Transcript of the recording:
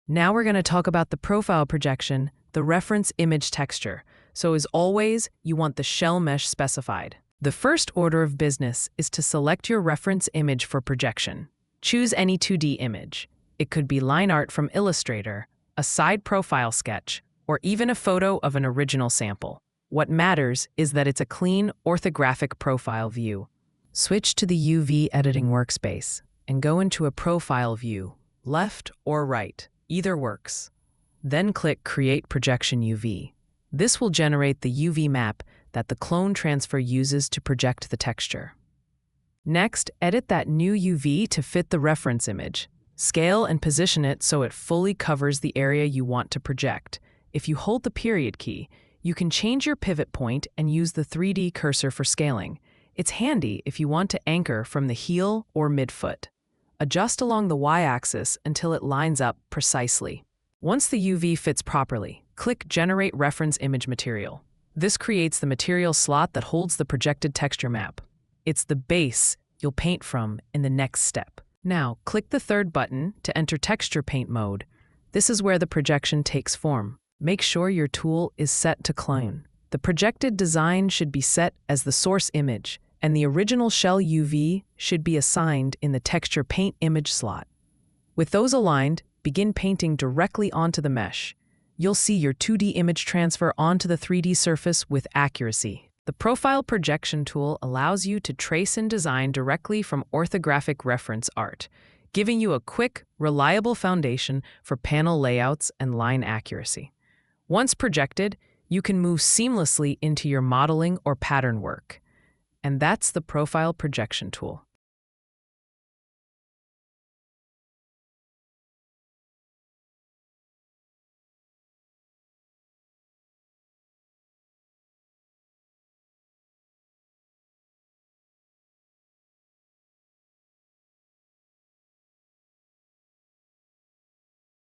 Now we're going to talk about the profile projection, the reference image texture. So as always, you want the shell mesh specified. The first order of business is to select your reference image for projection. Choose any 2D image. It could be line art from Illustrator, a side profile sketch, or even a photo of an original sample. What matters is that it's a clean, orthographic profile view. Switch to the UV editing workspace and go into a profile view, left or right. Either works. Then click Create Projection UV. This will generate the UV map that the clone transfer uses to project the texture. Next, edit that new UV to fit the reference image. Scale and position it so it fully covers the area you want to project. If you hold the period key, you can change your pivot point and use the 3D cursor for scaling. It's handy if you want to anchor from the heel or midfoot. Adjust along the y-axis until it lines up precisely. Once the UV fits properly, click Generate Reference Image Material. This creates the material slot that holds the projected texture map. It's the base you'll paint from in the next step. Now, click the third button to enter texture paint mode. This is where the projection takes form. Make sure your tool is set to clone. The projected design should be set as the source image, and the original shell UV should be assigned in the texture paint image slot. With those aligned, begin painting directly onto the mesh. You'll see your 2D image transfer onto the 3D surface with accuracy. The Profile Projection tool allows you to trace and design directly from orthographic reference art, giving you a quick, reliable foundation for panel layouts and line accuracy. Once projected, you can move seamlessly into your modeling or pattern work. And that's the Profile Projection tool.